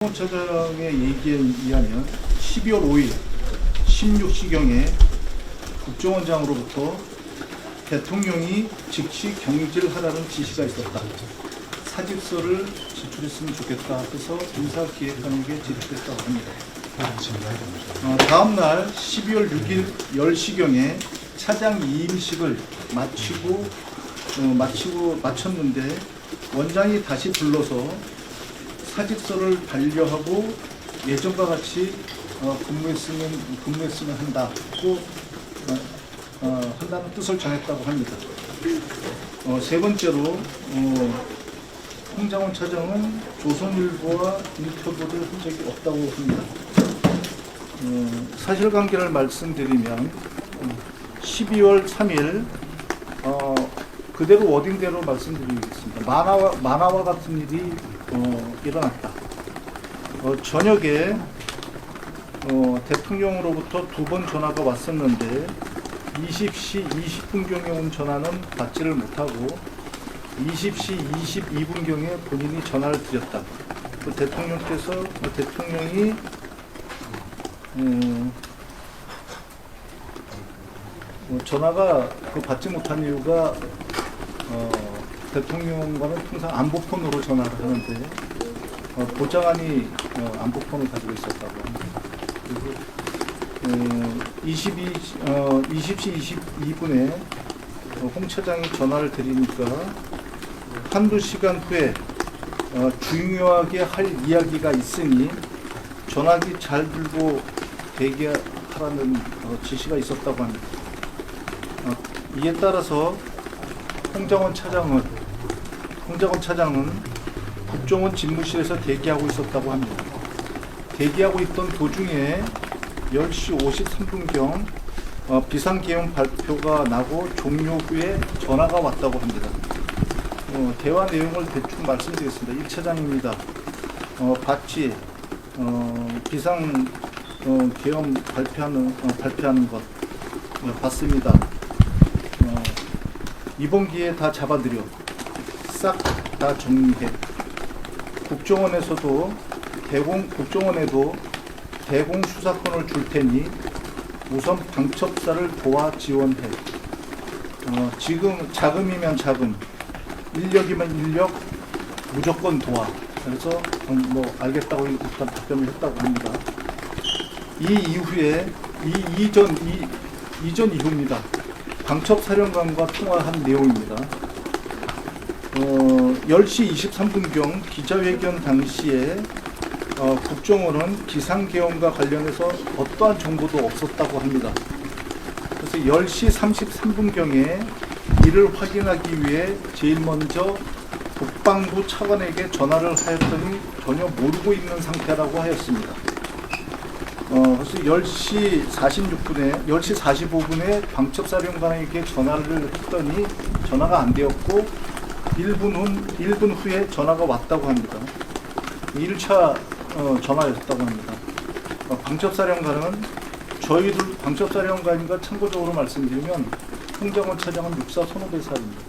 차장의 얘기에 의하면 12월 5일 16시경에 국정원장으로부터 대통령이 즉시 경질하라는 지시가 있었다. 사직서를 제출했으면 좋겠다. 해서 인사기획관에게 제출했다고 합니다. 다음 날 12월 6일 10시경에 차장 이임식을 마쳤는데 원장이 다시 불러서 사직서를 반려하고 예전과 같이 근무했으면 한다고 한다는 뜻을 전했다고 합니다. 세 번째로 홍장원 차장은 조선일보와 인터뷰를 한 적이 없다고 합니다. 사실관계를 말씀드리면 12월 3일 그대로 워딩대로 말씀드리겠습니다. 만화와 같은 일이 일어났다. 저녁에 대통령으로부터 2번 전화가 왔었는데 20시 20분경에 온 전화는 받지를 못하고 20시 22분경에 본인이 전화를 드렸다. 대통령이 전화가 받지 못한 이유가 대통령과는 항상 안보폰으로 전화를 하는데 보좌관이 안보폰을 가지고 있었다고 합니다. 그리고 20시 22분에 홍 차장이 전화를 드리니까 한두 시간 후에 중요하게 할 이야기가 있으니 전화기 잘 들고 대기하라는 지시가 있었다고 합니다. 이에 따라서 홍장원 차장은 국정원 집무실에서 대기하고 있었다고 합니다. 대기하고 있던 도중에 10시 53분경 비상계엄 발표가 나고 종료 후에 전화가 왔다고 합니다. 대화 내용을 대충 말씀드리겠습니다. 1차장입니다. 봤지? 비상계엄 발표하는 것 봤습니다. 이번 기회에 다 잡아들여 싹 다 정리해. 국정원에도 대공 수사권을 줄 테니 우선 방첩사를 도와 지원해. 지금 자금이면 자금, 인력이면 인력 무조건 도와. 그래서 알겠다고 일단 답변을 했다고 합니다. 이 이후에 이후입니다. 방첩사령관과 통화한 내용입니다. 10시 23분경 기자회견 당시에 국정원은 비상계엄과 관련해서 어떠한 정보도 없었다고 합니다. 그래서 10시 33분경에 이를 확인하기 위해 제일 먼저 국방부 차관에게 전화를 하였더니 전혀 모르고 있는 상태라고 하였습니다. 그래서 10시 45분에 방첩사령관에게 전화를 했더니 전화가 안 되었고 1분 후에 전화가 왔다고 합니다. 1차 전화였다고 합니다. 방첩사령관과 참고적으로 말씀드리면 홍장원 차장은 육사 선후배사입니다.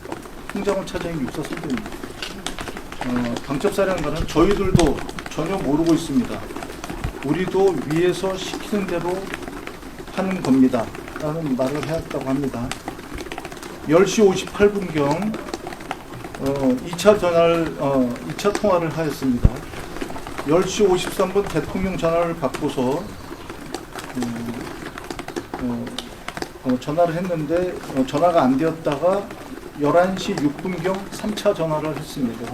홍장원 차장이 육사 선배입니다. 방첩사령관은 저희들도 전혀 모르고 있습니다. 우리도 위에서 시키는 대로 하는 겁니다. 라는 말을 해왔다고 합니다. 10시 58분경 2차 통화를 하였습니다. 10시 53분 대통령 전화를 받고서 전화를 했는데 전화가 안 되었다가 11시 6분경 3차 전화를 했습니다.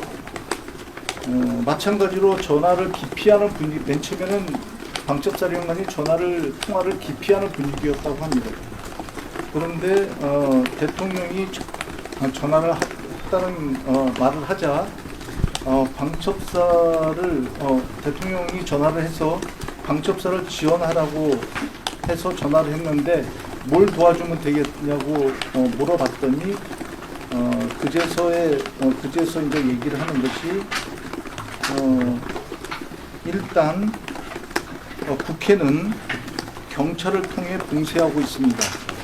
마찬가지로 전화를 기피하는 분위기, 맨 처음에는 방첩사령관이 통화를 기피하는 분위기였다고 합니다. 그런데 대통령이 전화를 했다는 말을 하자 대통령이 전화를 해서 방첩사를 지원하라고 해서 전화를 했는데 뭘 도와주면 되겠냐고 물어봤더니 그제서 이제 얘기를 하는 것이 일단 국회는 경찰을 통해 봉쇄하고 있습니다.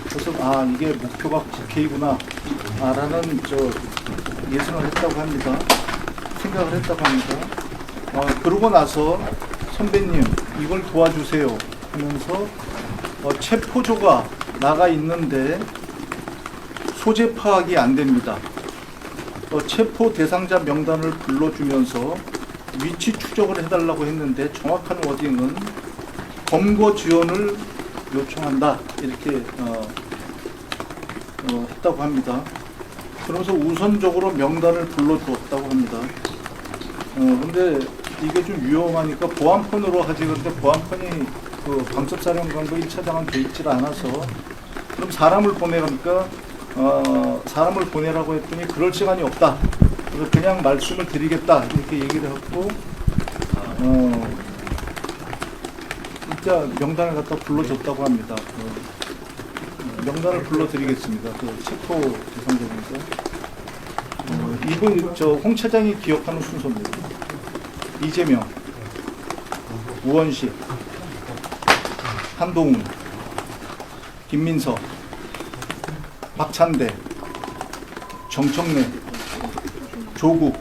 그래서 이게 목표가 국회이구나 라는 예상을 했다고 합니다. 생각을 했다고 합니다. 그러고 나서 선배님 이걸 도와주세요 하면서 체포조가 나가 있는데 소재 파악이 안 됩니다. 체포 대상자 명단을 불러주면서 위치 추적을 해달라고 했는데 정확한 워딩은 검거 지원을 요청한다 이렇게 했다고 합니다. 그러면서 우선적으로 명단을 불러주었다고 합니다. 근데 이게 좀 위험하니까 보안폰으로 하지. 그런데 보안폰이 그 방첩사령관도 1차장은 돼 있질 않아서 그럼 사람을 보내니까 사람을 보내라고 했더니 그럴 시간이 없다. 그래서 그냥 말씀을 드리겠다 이렇게 얘기를 했고 진짜 명단을 갖다 불러줬다고 합니다. 명단을 불러드리겠습니다. 그 체포 대상자니까. 이분 홍 차장이 기억하는 순서입니다. 이재명, 우원식, 한동훈, 김민석, 박찬대, 정청래, 조국,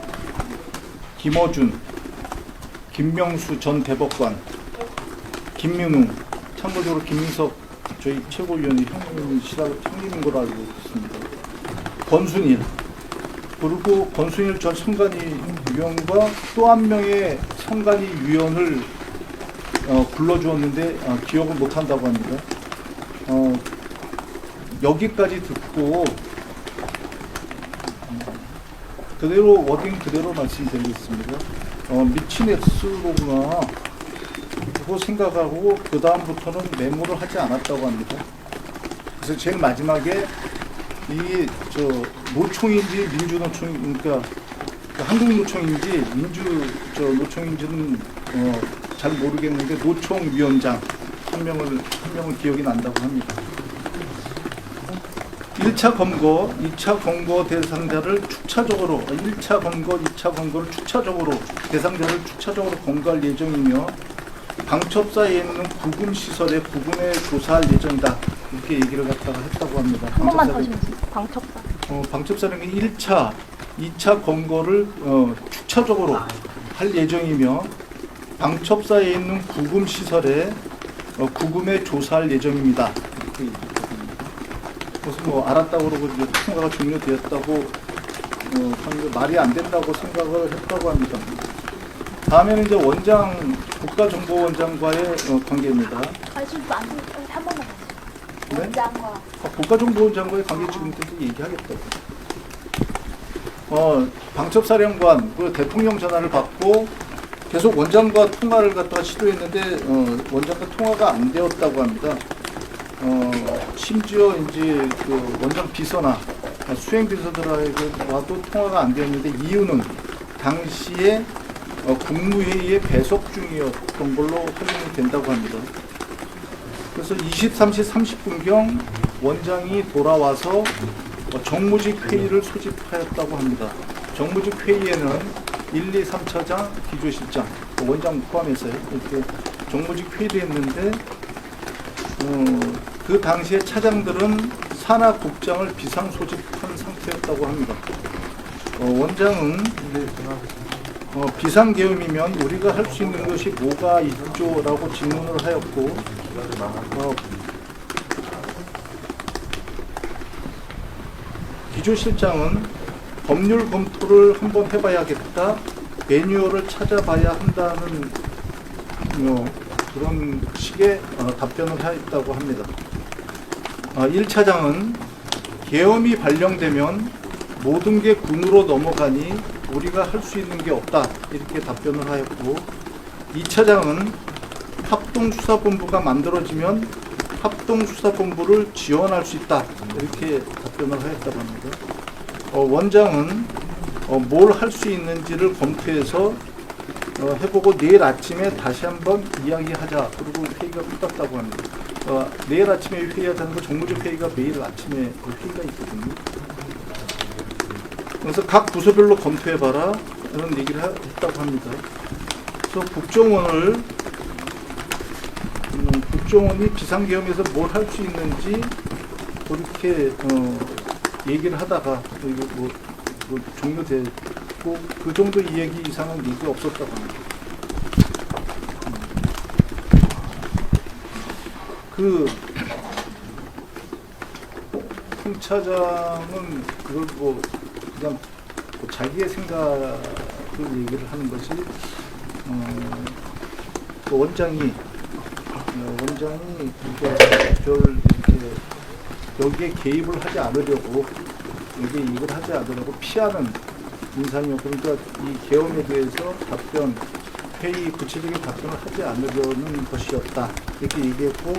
김어준, 김명수 전 대법관, 김민웅, 참고적으로 김민석 저희 최고위원이 형님인 걸로 알고 있습니다. 권순일, 그리고 권순일 전 선관위위원과 또 한 명의 선관위위원을 불러주었는데 기억을 못한다고 합니다. 여기까지 듣고 그대로 워딩 그대로 말씀드리겠습니다. 미친 X로구나 그거 생각하고 그 다음부터는 메모를 하지 않았다고 합니다. 그래서 제일 마지막에 이게 노총인지 민주노총, 그러니까 한국노총인지 노총인지는 잘 모르겠는데 노총위원장 한 명은 기억이 난다고 합니다. 1차 검거, 2차 검거 대상자를 축차적으로 1차 검거, 2차 검거를 축차적으로 대상자를 축차적으로 검거할 예정이며 방첩사에 있는 구금시설에 구금에 조사할 예정이다. 이렇게 얘기를 갖다가 했다고 합니다. 한 번만 더 해주세요. 방첩사. 방첩사는 1차, 2차 검거를 축차적으로 할 예정이며 방첩사에 있는 구금시설에 구금에 조사할 예정입니다. 이렇게 얘기했거든요. 그래서 알았다고 그러고 이제 통과가 종료되었다고 말이 안 된다고 생각을 했다고 합니다. 다음에는 이제 국가정보원장과의 관계입니다. 한 번만 네? 원장과 국가정보원장과의 관계 지금부터 얘기하겠다고. 방첩사령관 그 대통령 전화를 받고 계속 원장과 통화를 갖다가 시도했는데 원장과 통화가 안 되었다고 합니다. 심지어 이제 그 원장 비서나 수행 비서들하고도 통화가 안 되었는데 이유는 당시에 국무회의에 배석 중이었던 걸로 확인이 된다고 합니다. 그래서 23시 30분경 원장이 돌아와서 정무직 회의를 소집하였다고 합니다. 정무직 회의에는 1, 2, 3차장, 기조실장, 원장 포함해서요. 이렇게 정무직 회의를 했는데 그 당시에 차장들은 산하국장을 비상 소집한 상태였다고 합니다. 원장은 비상계엄이면 우리가 할 수 있는 것이 뭐가 있죠? 라고 질문을 하였고 기조실장은 법률 검토를 한번 해봐야겠다, 매뉴얼을 찾아봐야 한다는 그런 식의 답변을 하였다고 합니다. 1차장은 계엄이 발령되면 모든 게 군으로 넘어가니 우리가 할 수 있는 게 없다 이렇게 답변을 하였고 2차장은 합동수사본부가 만들어지면 합동수사본부를 지원할 수 있다 이렇게 답변을 하였다고 합니다. 원장은 뭘 할 수 있는지를 검토해서 해보고 내일 아침에 다시 한번 이야기하자. 그리고 회의가 끝났다고 합니다. 내일 아침에 회의하자는 거 정무직 회의가 매일 아침에 회의가 있거든요. 그래서 각 부서별로 검토해봐라 이런 얘기를 했다고 합니다. 그래서 국정원이 비상계엄에서 뭘 할 수 있는지 그렇게 얘기를 하다가 이거 뭐 종료됐고 그 정도 이야기 이상은 얘기가 없었다고 합니다. 홍 차장은 그걸 그냥 자기의 생각을 얘기를 하는 것이, 그 원장이 이렇게 여기에 개입을 하지 않으려고, 여기에 이익을 하지 않으려고 피하는 인상이었고, 그러니까 이 계엄에 대해서 구체적인 답변을 하지 않으려는 것이었다, 이렇게 얘기했고,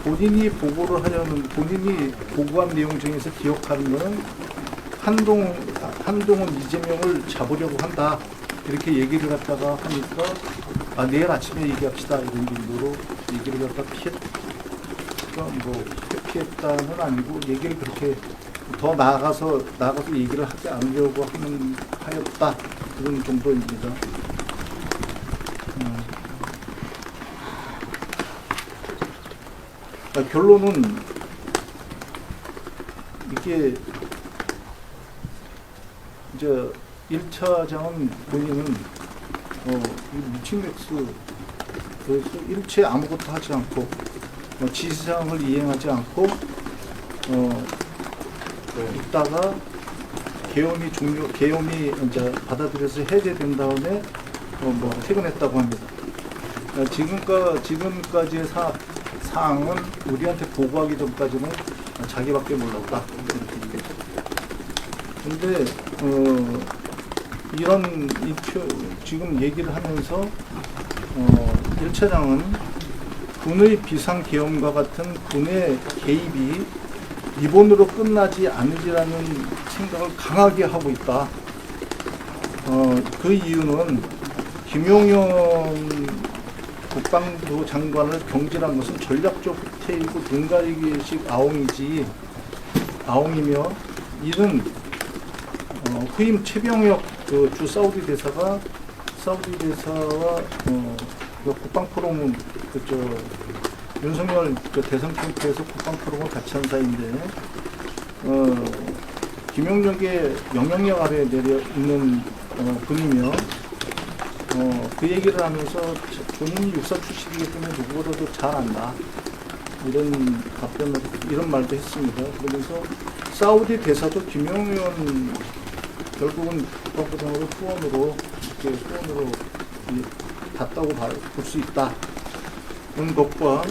본인이 본인이 보고한 내용 중에서 기억하는 것은 한동훈 이재명을 잡으려고 한다, 이렇게 얘기를 갖다가 하니까, 내일 아침에 얘기합시다, 이런 정도로 얘기를 갖다 회피했다는 아니고, 얘기를 그렇게 더 나아가서 얘기를 하지 않으려고 하였다, 그런 정도입니다. 결론은 이게 이제 1차장은 본인은 미친맥스, 그래서 일체 아무것도 하지 않고 지시사항을 이행하지 않고 있다가 계엄이 이제 받아들여서 해제된 다음에 퇴근했다고 합니다. 지금까지의 사항은 우리한테 보고하기 전까지는 자기밖에 몰랐다, 이렇게 얘기했죠. 근데 지금 얘기를 하면서 1차장은 군의 비상계엄과 같은 군의 개입이 이번으로 끝나지 않으리라는 생각을 강하게 하고 있다. 그 이유는 김용현 국방부 장관을 경질한 것은 전략적 후퇴이고 눈 가리기식 아웅이며, 이는 후임 최병혁 주 사우디 대사와 국방 포럼은 윤석열 대선 캠프에서 국방 포럼을 같이 한 사이인데, 김용력의 영향력 아래에 내려 있는 분이며, 그 얘기를 하면서 본인이 육사 출신이기 때문에 누구보다도 잘 안다, 이런 말도 했습니다. 그러면서 사우디 대사도 김용현 결국은 국방부장으로 후원으로 갔다고 볼 수 있다. 그런 것과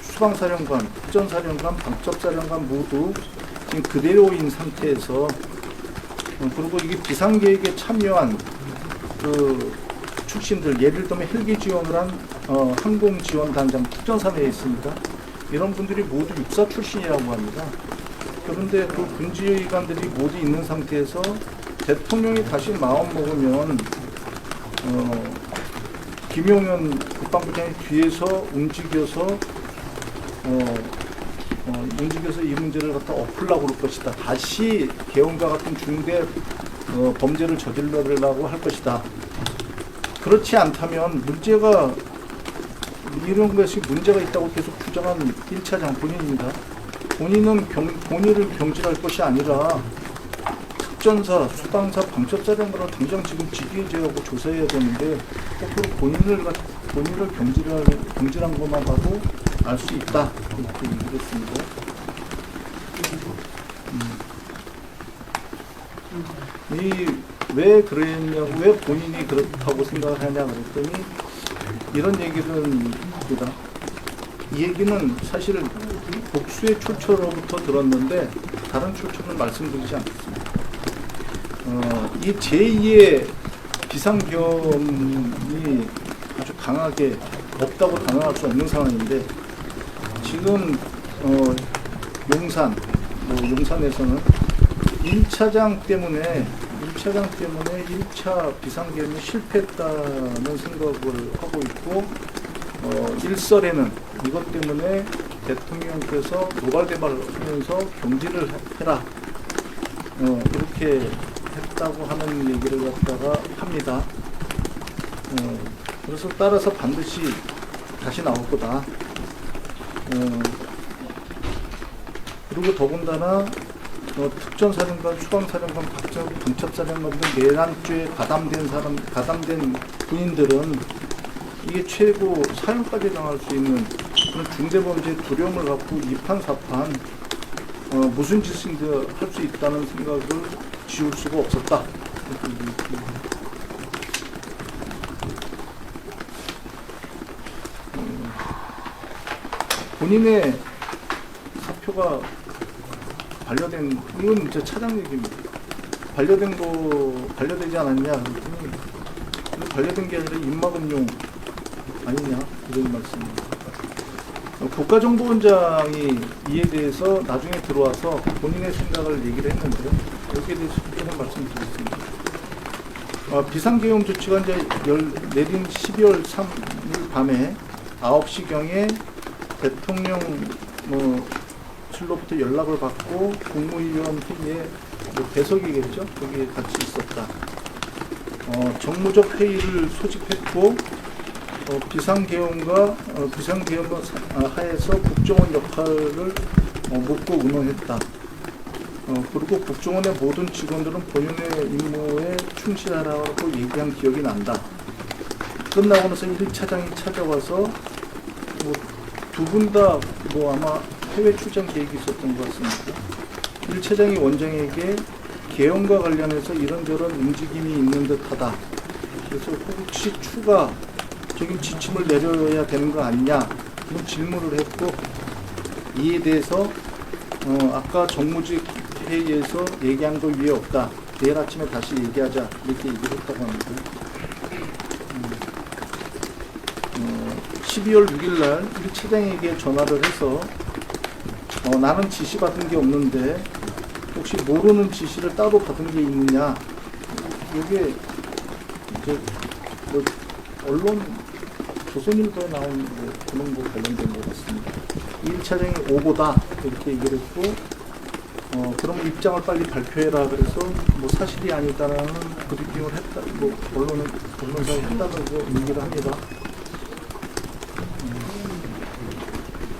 수방사령관, 특전사령관, 방첩사령관 모두 지금 그대로인 상태에서, 그리고 이게 비상계획에 참여한 출신들, 예를 들면 헬기 지원을 한 항공지원단장, 특전사내에 있습니다. 이런 분들이 모두 육사 출신이라고 합니다. 그런데 그 군지관들이 모두 있는 상태에서 대통령이 다시 마음 먹으면 김용현 국방부장이 뒤에서 움직여서 이 문제를 갖다 엎으려고 할 것이다. 다시 계엄과 같은 중대 범죄를 저지르려고 할 것이다. 그렇지 않다면 이런 것이 문제가 있다고 계속 주장한 1차장 본인입니다. 본인을 경질할 것이 아니라 특전사, 수방사, 방첩사령관을 당장 지금 직위해제하고 조사해야 되는데, 거꾸로 본인을 경질한 것만 봐도 알 수 있다, 이렇게 얘기를 했습니다. 왜 그랬냐고, 왜 본인이 그렇다고 생각을 하냐 그랬더니 이런 얘기를 합니다. 이 얘기는 사실 복수의 출처로부터 들었는데 다른 출처는 말씀드리지 않겠습니다. 이 제2의 비상계엄이 아주 강하게 없다고 단언할 수 없는 상황인데, 지금 용산에서는 1차장 때문에 1차 비상계엄이 실패했다는 생각을 하고 있고, 일설에는 이것 때문에 대통령께서 노발대발하면서 경질을 해라, 이렇게 했다고 하는 얘기를 갖다가 합니다. 그래서 따라서 반드시 다시 나올 거다. 그리고 더군다나 특전사령관, 수방사령관, 방첩사령관 등 내란죄에 가담된 군인들은 이게 최고 사형까지 당할 수 있는 그런 중대범죄 두려움을 갖고 이판사판 무슨 짓인지 할 수 있다는 생각을 지울 수가 없었다. 본인의 사표가 반려된, 이건 이제 차장 얘기입니다. 반려되지 않았냐? 그랬더니 반려된 게 아니라 입막음용 아니냐? 이런 말씀입니다. 국가정보원장이 이에 대해서 나중에 들어와서 본인의 생각을 얘기를 했는데요. 여기에 대해서 조금 말씀드리겠습니다. 비상계엄 조치가 이제 내린 12월 3일 밤에 9시경에 대통령 실로부터 연락을 받고 국무위원 회의에 배석이겠죠? 거기에 같이 있었다. 정무적 회의를 소집했고 비상계엄과 하에서 국정원 역할을 묻고 의논했다. 그리고 국정원의 모든 직원들은 본인의 임무에 충실하라고 얘기한 기억이 난다. 끝나고 나서 1차장이 찾아와서 두 분 다 아마 해외 출장 계획이 있었던 것 같습니다. 1차장이 원장에게 계엄과 관련해서 이런저런 움직임이 있는 듯하다. 그래서 혹시 추가적인 지침을 내려야 되는 거 아니냐 그런 질문을 했고 이에 대해서 아까 정무직 회의에서 얘기한 거 위에 없다. 내일 아침에 다시 얘기하자 이렇게 얘기를 했다고 합니다. 12월 6일 날 1차장에게 전화를 해서 나는 지시받은 게 없는데 혹시 모르는 지시를 따로 받은 게 있느냐. 이게 이제 언론 조선일보에 나온 그런 거 관련된 것 같습니다. 1차장이 오보다 이렇게 얘기를 했고 그럼 입장을 빨리 발표해라 그래서 사실이 아니다라는 브리핑을 했다. 언론사에 했다고 얘기를 합니다.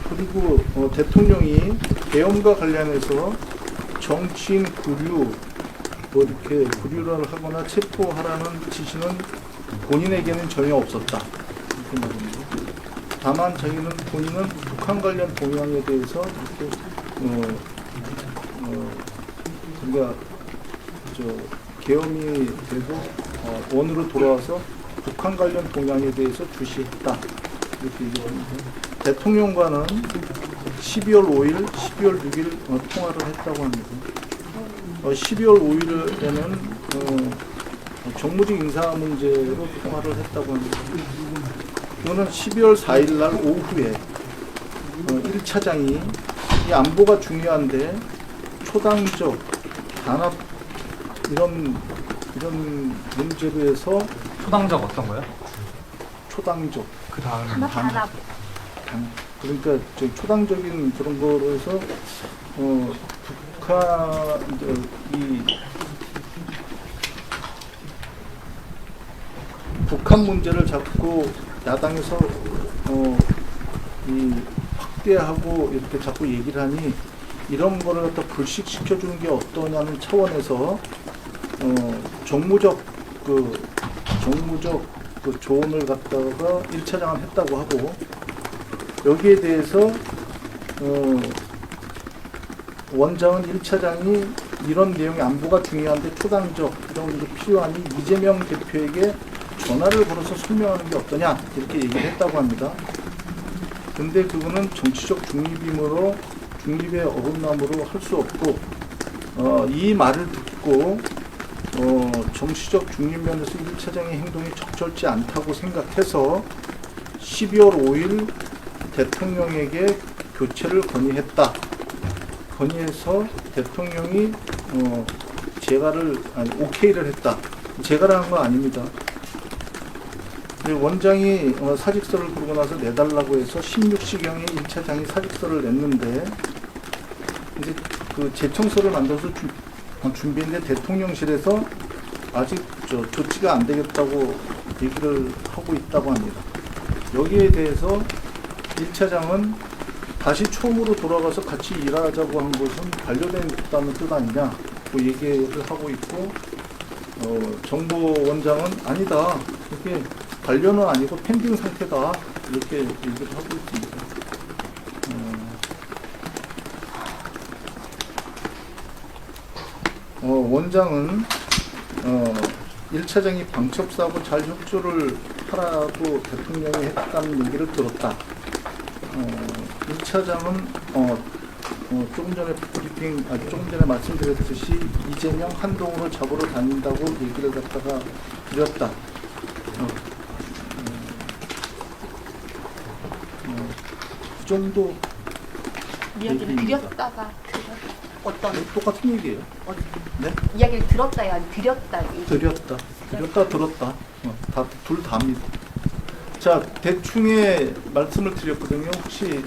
그리고 대통령이 계엄과 관련해서 정치인 구류 이렇게 구류를 하거나 체포하라는 지시는 본인에게는 전혀 없었다. 이렇게 말합니다. 다만 본인은 북한 관련 동향에 대해서 이렇게 우리가 계엄이 되고 원으로 돌아와서 북한 관련 동향에 대해서 주시했다. 이렇게 얘기합니다. 대통령과는 12월 5일, 12월 6일 통화를 했다고 합니다. 12월 5일에는 정무직 인사 문제로 통화를 했다고 합니다. 이거는 12월 4일 날 오후에 1차장이 이 안보가 중요한데 초당적, 단합 이런 문제로 해서 초당적 어떤 거요? 초당적 그 다음 단합. 그러니까 초당적인 그런 거로 해서 북한 문제를 자꾸 야당에서 확대하고 이렇게 자꾸 얘기를 하니 이런 거를 갖다 불식시켜 주는 게 어떠냐는 차원에서 정무적 조언을 갖다가 1차장은 했다고 하고 여기에 대해서 원장은 1차장이 이런 내용의 안보가 중요한데 초당적 이런 게 필요하니 이재명 대표에게 전화를 걸어서 설명하는 게 어떠냐 이렇게 얘기를 했다고 합니다. 근데 그거는 정치적 중립의 어긋남으로 할 수 없고 이 말을 듣고 정치적 중립 면에서 1차장의 행동이 적절치 않다고 생각해서 12월 5일 대통령에게 교체를 건의해서 대통령이 오케이를 했다. 제가를 한 건 아닙니다. 원장이 사직서를 부르고 나서 내달라고 해서 16시경에 1차장이 사직서를 냈는데 이제 그 제청서를 만들어서 준비했는데 대통령실에서 아직 조치가 안 되겠다고 얘기를 하고 있다고 합니다. 여기에 대해서 1차장은 다시 처음으로 돌아가서 같이 일하자고 한 것은 반려됐다는 뜻 아니냐 그 얘기를 하고 있고 정보원장은 아니다. 이게 반려는 아니고 펜딩 상태다. 이렇게 얘기를 하고 있습니다. 원장은 1차장이 방첩사하고 잘 협조를 하라고 대통령이 했다는 얘기를 들었다. 1차장은 조금 전에 조금 전에 말씀드렸듯이 이재명 한동훈을 잡으러 다닌다고 얘기를 갖다가 드렸다. 그 정도 이야기를 얘기입니다. 드렸다가 어떤 똑같은 얘기예요. 네? 이야기를 들었다야 아니 드렸다 드렸다. 들었다. 다 둘 다입니다. 자, 대충의 말씀을 드렸거든요. 혹시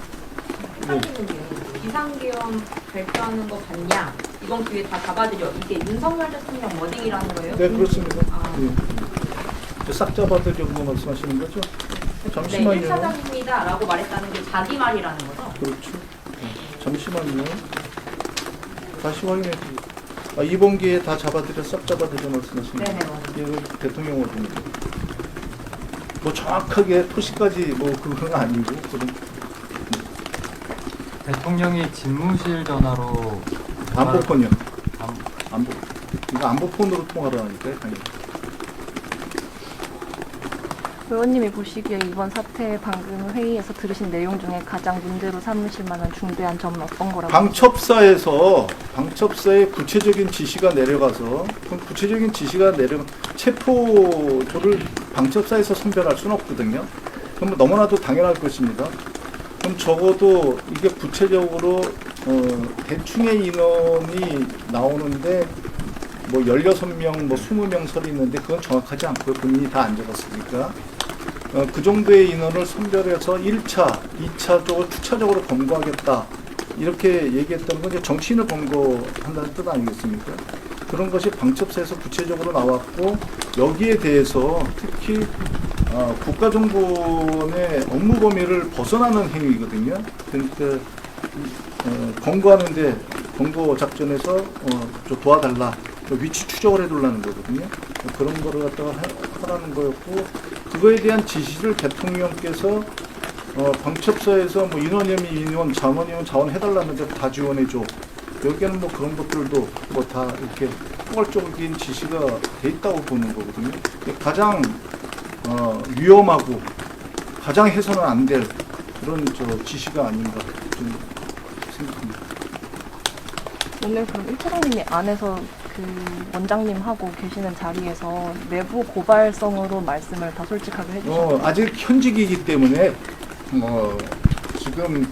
비상계엄 발표하는 거 봤냐? 이번 기회에 다 잡아들여. 이게 윤석열 대통령 워딩이라는 거예요? 네, 그렇습니다. 아. 싹 잡아드리려고 말씀하시는 거죠? 네, 잠시만요. 1차장입니다. 라고 말했다는 게 자기 말이라는 거죠? 그렇죠. 잠시만요. 다시 확인해 주세요. 이번 기회에 다 잡아드려, 싹 잡아드려 말씀하시는 네네, 거예요. 맞아요. 이거 대통령 워딩입니다. 뭐 정확하게 토시까지 뭐 그건 아니고 그런 대통령이 집무실 전화로 안보폰이요. 안- 안보. 이거 안보폰으로 통화를 하니까요. 당연히. 의원님이 보시기에 이번 사태 방금 회의에서 들으신 내용 중에 가장 문제로 삼으실 만한 중대한 점은 어떤 거라고? 방첩사의 구체적인 지시가 내려가서 그럼 구체적인 지시가 체포조를 방첩사에서 선별할 수는 없거든요. 그럼 너무나도 당연할 것입니다. 그럼 적어도 이게 구체적으로 대충의 인원이 나오는데 뭐 16명, 뭐 20명 설이 있는데 그건 정확하지 않고요. 본인이 다 안 적었으니까. 그 정도의 인원을 선별해서 1차, 2차 쪽을 추차적으로 검거하겠다. 이렇게 얘기했던 건 이제 정치인을 검거한다는 뜻 아니겠습니까? 그런 것이 방첩사에서 구체적으로 나왔고 여기에 대해서 특히 국가정보원의 업무 범위를 벗어나는 행위거든요. 그러니까 검거하는데 검거 작전에서 도와달라. 위치 추적을 해달라는 거거든요. 그런 거를 갖다가 하라는 거였고 그거에 대한 지시를 대통령께서 방첩사에서 뭐 인원이면 인원, 자원이면 자원 해달라는데 다 지원해줘. 여기에는 뭐 그런 것들도 뭐 다 이렇게 포괄적인 지시가 돼 있다고 보는 거거든요. 가장 위험하고 가장 해서는 안 될 그런 지시가 아닌가 좀 생각합니다. 오늘 그럼 1차장님이 안에서 그 원장님하고 계시는 자리에서 내부 고발성으로 말씀을 다 솔직하게 해주셨나요? 아직 현직이기 때문에 지금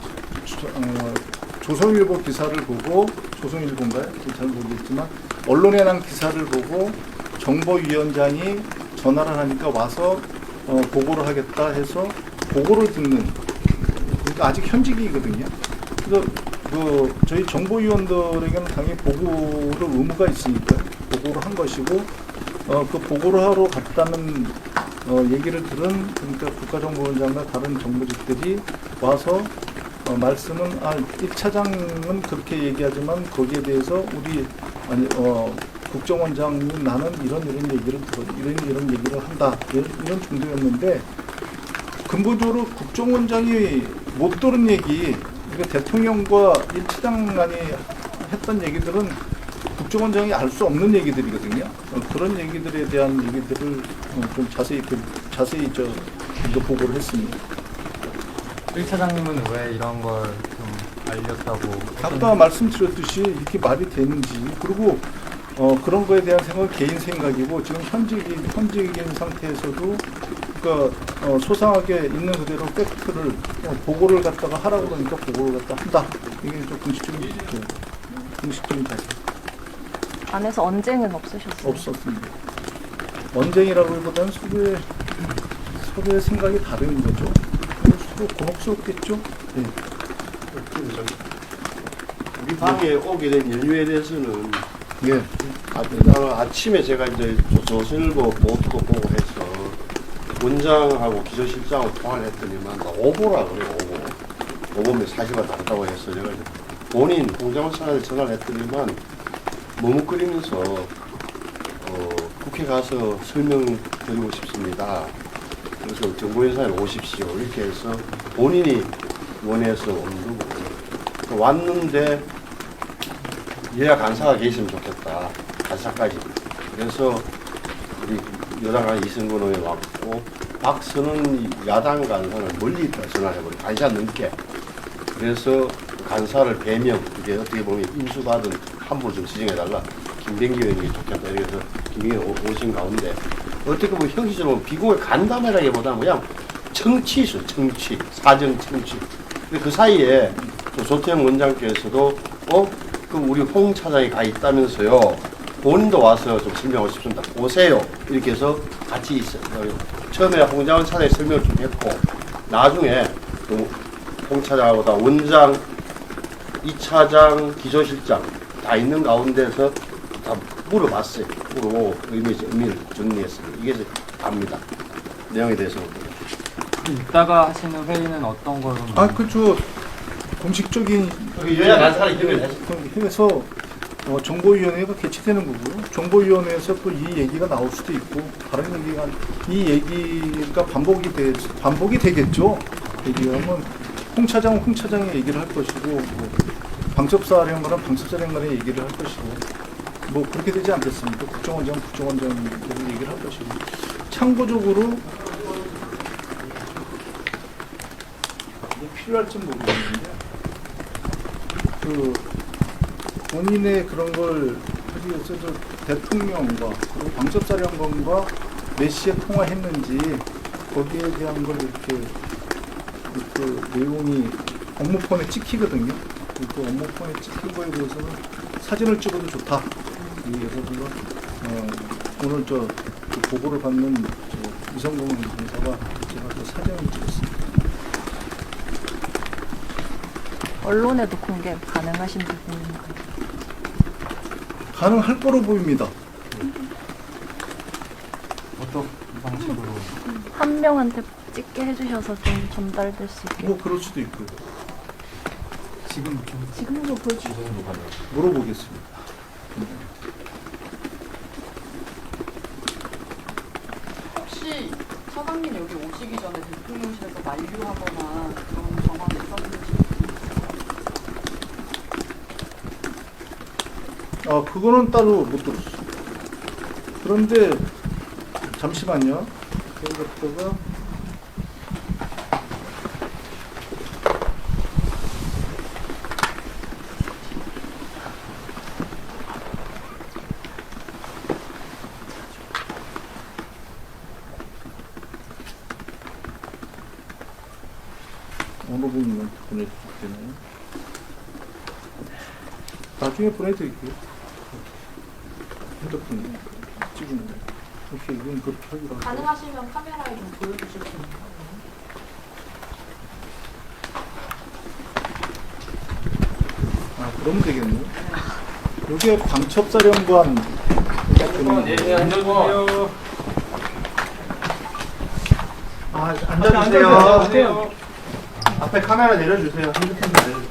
조선일보 기사를 보고 조선일보인가요? 잘 모르겠지만 언론에 난 기사를 보고 정보위원장이 전화를 하니까 와서 보고를 하겠다 해서 보고를 듣는 그러니까 아직 현직이거든요. 그래서 저희 정보위원들에게는 당연히 보고를 의무가 있으니까 보고를 한 것이고 그 보고를 하러 갔다는 얘기를 들은 그러니까 국가정보원장과 다른 정보직들이 와서 말씀은 1차장은 그렇게 얘기하지만 거기에 대해서 우리 국정원장님 나는 이런 얘기를 들어 이런 얘기를 한다 이런 정도였는데 근본적으로 국정원장이 못 들은 얘기 이거 대통령과 1차장만이 했던 얘기들은 국정원장이 알 수 없는 얘기들이거든요. 그런 얘기들에 대한 얘기들을 좀 자세히 이거 보고를 했습니다. 1차장님은 왜 이런 걸 좀 알렸다고 아까 말씀드렸듯이 이렇게 말이 되는지 그리고 그런 거에 대한 생각은 개인 생각이고 지금 현직인 상태에서도 그러니까 소상하게 있는 그대로 팩트를 보고를 갖다가 하라고 그러니까 보고를 갖다 한다. 이게 좀 공식적인 자세. 안에서 언쟁은 없으셨어요? 없었습니다. 언쟁이라고보다는 서로의 생각이 다른 거죠. 서로 고목스럽겠죠. 네. 우리 방에 오게 된 연유에 대해서는 예. 아침에 제가 이제 조선일보 보도도 보고 해서 원장하고 기조실장하고 통화를 했더니만 오보라 그래요. 오보면 사실과 다르다고 해서 제가 이제 본인 공장원장한테 전화를 했더니만 머뭇거리면서 국회 가서 설명드리고 싶습니다. 그래서 정보위원장에 오십시오. 이렇게 해서 본인이 원해서 오는 거고 왔는데 예약 간사가 계시면 좋겠다. 간사까지. 그래서 우리 여당간 이승근 의원 왔고 박선은 야당 간사는 멀리 있다 전화를 해버려. 1시간 넘게. 그래서 간사를 배명, 이게 어떻게 보면 인수받은 한 분을 좀 지정해달라. 김병기 의원이 좋겠다. 그래서 김병기 오신 가운데 어떻게 보면 형식적으로 비공을 간담회라기보다는 그냥 청취수, 청취, 사정 청취. 근데 그 사이에 또 조태영 원장께서도 그럼 우리 홍 차장이 가 있다면서요. 본인도 와서 좀 설명하고 싶습니다. 오세요. 이렇게 해서 같이 있어요. 처음에 홍장원 차장이 설명을 좀 했고 나중에 홍 차장하고 원장, 이 차장, 기조실장 다 있는 가운데서 다 물어봤어요. 물어보고 의미를 정리했어요. 이게 답니다. 내용에 대해서는. 이따가 하시는 회의는 어떤 걸로? 그저 공식적인 여야 간사를 이름을 해서 정보위원회가 개최되는 거고요. 정보위원회에서 또 이 얘기가 나올 수도 있고 다른 얘기가 이 얘기가 반복이 되겠죠. 얘기하면 홍 차장은 홍 차장의 얘기를 할 것이고 뭐 방첩사령관은 방첩사령관의 얘기를 할 것이고 뭐 그렇게 되지 않겠습니까? 국정원장은 국정원장의 얘기를 할 것이고 참고적으로 필요할지 모르겠는데 그 본인의 그런 걸 하기 위해서 대통령과 그리고 방첩사령관과 몇 시에 통화했는지 거기에 대한 걸 이렇게 그 내용이 업무폰에 찍히거든요. 그 업무폰에 찍힌 거에 대해서는 사진을 찍어도 좋다. 그래서 오늘 그 보고를 받는 이성공 검사가 제가 그 사진을 찍었습니다. 언론에도 공개 가능하신 부분인가요? 가능할 거로 보입니다. 어떤 방식으로? 한 명한테 찍게 해주셔서 좀 전달될 수 있게. 뭐 그럴 수도 있고요. 지금도 보여주세요. 물어보겠습니다. 혹시 차장님 여기 오시기 전에 대통령실에서 만류하거나 그런 정황이 있었는지? 그거는 따로 못 들었어. 그런데 잠시만요. 그걸 갖다가 어느 부분만 보내드리나요? 나중에 보내드릴게요. 핸드폰 찍은 거. 오케이, 이건 그렇게 하기로 하고. 가능하시면 카메라에 좀 보여주실 수 있나요? 그러면 되겠네. 이게 방첩사령관. 안녕하세요. 앉아주세요. 앞에 카메라 내려주세요. 핸드폰 내려주세요.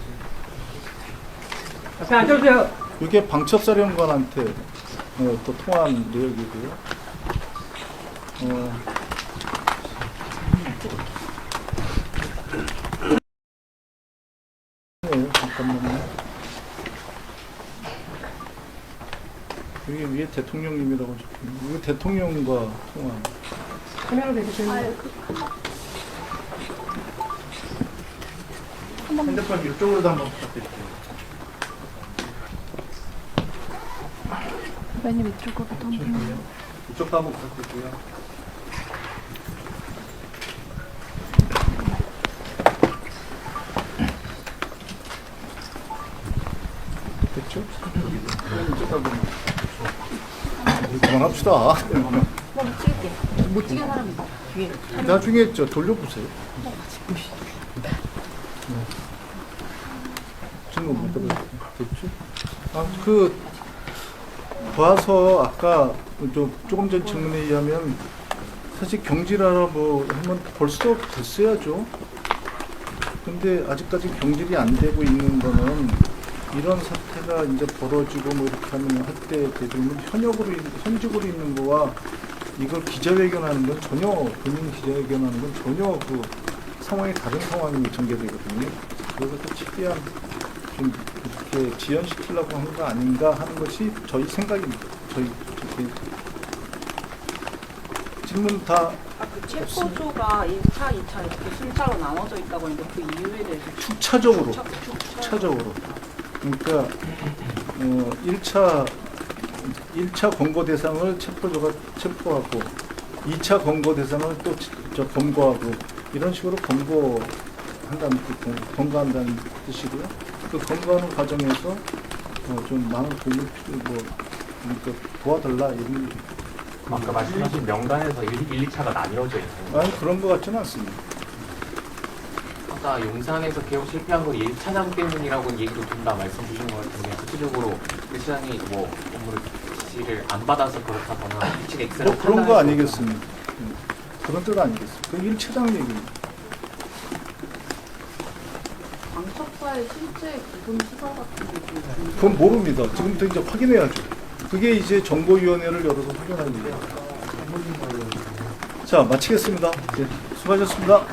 앞에 앉아주세요. 이게 방첩사령관한테 또 통화한 내역이고요. 네, 잠깐만요. 여기 위에 대통령님이라고 적혀있네. 이거 대통령과 통화. 카메라 대주세요. 핸드폰 이쪽으로도 한번 부탁드릴게요. 선배님 이쪽으로 한번. 이쪽도 한번 부탁드릴게요. 됐죠? 이쪽 한번. 그만합시다. 한번 찍을게. 못 찍은 사람 있어. 뒤에. 나중에 돌려보세요. 지금 못 들어요. 됐죠? 봐서 아까 조금 전 질문에 의하면 사실 경질하라 뭐 하면 벌써 됐어야죠. 근데 아직까지 경질이 안 되고 있는 거는 이런 사태가 이제 벌어지고 뭐 이렇게 하면 할 때 되면 현직으로 있는 거와 이걸 기자회견하는 건 전혀 본인 기자회견하는 건 전혀 그 상황이 다른 상황이 전개되거든요. 그래서 또 최대한 좀 이렇게 지연시키려고 한 거 아닌가 하는 것이 저희 생각입니다. 저희 질문 다 그 체포조가 1차, 2차 이렇게 순차로 나눠져 있다고 했는데 그 이유에 대해서 축차적으로 축차. 축차적으로 그러니까 1차 검거 대상을 체포조가 체포하고 2차 검거 대상을 또 검거하고 이런 식으로 검거한다는 뜻이고요. 그 검거하는 과정에서 좀 많은 도움을 도와달라 이런 아까 말씀하신 명단에서 1, 2차가 나뉘어져 있는 아니 그런 것 같지는 않습니다. 아까 용산에서 개혁 실패한 건 1차장 때문이라고는 얘기도 든다 말씀 주신 것 같은데 구체적으로 1차장이 뭐 업무를 지시를 안 받아서 그렇다거나 규칙 X를 뭐 그런 거 아니겠습니까? 그런 뜻 아니겠습니까? 그 1차장 얘기입니다. 방첩사의 실제 구금 시설 같은 게 좀 그건 모릅니다. 지금부터 이제 확인해야죠. 그게 이제 정보위원회를 열어서 확인하는 거예요. 자, 마치겠습니다. 네, 수고하셨습니다.